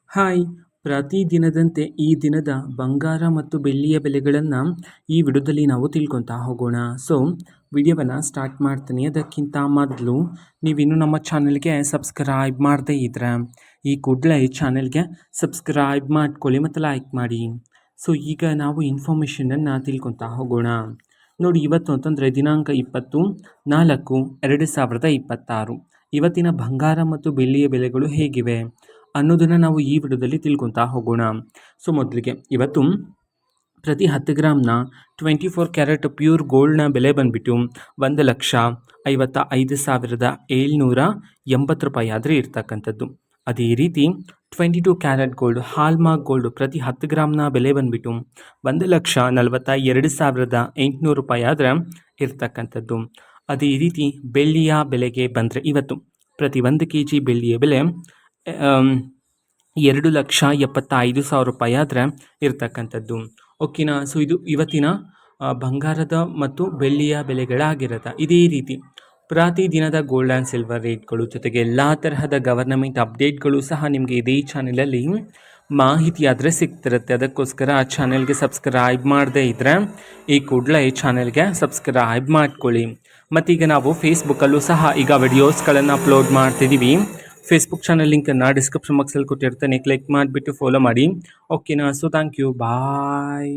Hi, ಪ್ರತಿದಿನದಂತೆ ಈ ದಿನದ ಬಂಗಾರ ಮತ್ತು ಬೆಳ್ಳಿಯ ಬೆಲೆಗಳನ್ನು ಈ ವಿಡಿಯೋದಲ್ಲಿ ನಾವು ತಿಳ್ಕೊತಾ ಹೋಗೋಣ. ಸೊ ವಿಡಿಯೋವನ್ನು ಸ್ಟಾರ್ಟ್ ಮಾಡ್ತೀನಿ. ಅದಕ್ಕಿಂತ ಮೊದಲು ನೀವಿನ್ನೂ ನಮ್ಮ ಚಾನಲ್ಗೆ ಸಬ್ಸ್ಕ್ರೈಬ್ ಮಾಡದೇ ಇದ್ರೆ ಈ ಕೂಡಲೇ ಈ ಚಾನಲ್ಗೆ ಸಬ್ಸ್ಕ್ರೈಬ್ ಮಾಡ್ಕೊಳ್ಳಿ ಮತ್ತು ಲೈಕ್ ಮಾಡಿ. ಸೊ ಈಗ ನಾವು ಇನ್ಫಾರ್ಮೇಷನನ್ನು ತಿಳ್ಕೊತಾ ಹೋಗೋಣ. ನೋಡಿ, ಇವತ್ತು ಅಂತಂದರೆ ದಿನಾಂಕ 20/4/2026. ಇವತ್ತಿನ ಬಂಗಾರ ಮತ್ತು ಬೆಳ್ಳಿಯ ಬೆಲೆಗಳು ಹೇಗಿವೆ ಅನ್ನೋದನ್ನು ನಾವು ಈ ವಿಡಿಯೋದಲ್ಲಿ ತಿಳ್ಕೊತಾ ಹೋಗೋಣ. ಸೊ ಮೊದಲಿಗೆ ಇವತ್ತು ಪ್ರತಿ 10 ಗ್ರಾಮ್ನ 24 ಕ್ಯಾರೆಟ್ ಪ್ಯೂರ್ ಗೋಲ್ಡ್ನ ಬೆಲೆ ಬಂದುಬಿಟ್ಟು 1,55,780 ರೂಪಾಯಿ ಆದರೆ ಇರ್ತಕ್ಕಂಥದ್ದು. ಅದೇ ರೀತಿ 22 ಕ್ಯಾರೆಟ್ ಗೋಲ್ಡ್ ಹಾಲ್ಮಾರ್ಕ್ ಗೋಲ್ಡ್ ಪ್ರತಿ 10 ಗ್ರಾಮ್ನ ಬೆಲೆ ಬಂದುಬಿಟ್ಟು 1,42,800 ರೂಪಾಯಿ ಆದರೆ ಇರ್ತಕ್ಕಂಥದ್ದು. ಅದೇ ರೀತಿ ಬೆಳ್ಳಿಯ ಬೆಲೆಗೆ ಬಂದರೆ ಇವತ್ತು ಪ್ರತಿ 1 kg ಬೆಳ್ಳಿಯ ಬೆಲೆ 2,75,000 ರೂಪಾಯಿ ಆದರೆ ಇರ್ತಕ್ಕಂಥದ್ದು. ಓಕೆನಾ. ಸೊ ಇದು ಇವತ್ತಿನ ಬಂಗಾರದ ಮತ್ತು ಬೆಳ್ಳಿಯ ಬೆಲೆಗಳಾಗಿರುತ್ತೆ. ಇದೇ ರೀತಿ ಪ್ರತಿದಿನದ ಗೋಲ್ಡ್ ಆ್ಯಂಡ್ ಸಿಲ್ವರ್ ರೇಟ್ಗಳು ಜೊತೆಗೆ ಎಲ್ಲ ತರಹದ ಗವರ್ನಮೆಂಟ್ ಅಪ್ಡೇಟ್ಗಳು ಸಹ ನಿಮಗೆ ಇದೇ ಚಾನಲಲ್ಲಿ ಮಾಹಿತಿ ಆದರೆ ಸಿಗ್ತಿರುತ್ತೆ. ಅದಕ್ಕೋಸ್ಕರ ಆ ಚಾನಲ್ಗೆ ಸಬ್ಸ್ಕ್ರೈಬ್ ಮಾಡದೇ ಇದ್ದರೆ ಈ ಕೂಡಲೇ ಈ ಚಾನಲ್ಗೆ ಸಬ್ಸ್ಕ್ರೈಬ್ ಮಾಡ್ಕೊಳ್ಳಿ. ಮತ್ತೀಗ ನಾವು ಫೇಸ್ಬುಕ್ಕಲ್ಲೂ ಸಹ ಈಗ ವಿಡಿಯೋಸ್ಗಳನ್ನು ಅಪ್ಲೋಡ್ ಮಾಡ್ತಿದ್ದೀವಿ. ಫೇಸ್ಬುಕ್ ಚಾನಲ್ ಲಿಂಕನ್ನು ಡಿಸ್ಕ್ರಿಪ್ಷನ್ ಬಾಕ್ಸಲ್ಲಿ ಕೊಟ್ಟಿರ್ತೇನೆ. ಕ್ಲಿಕ್ ಮಾಡಿಬಿಟ್ಟು ಫಾಲೋ ಮಾಡಿ. ಓಕೆನಾ. So thank you, bye.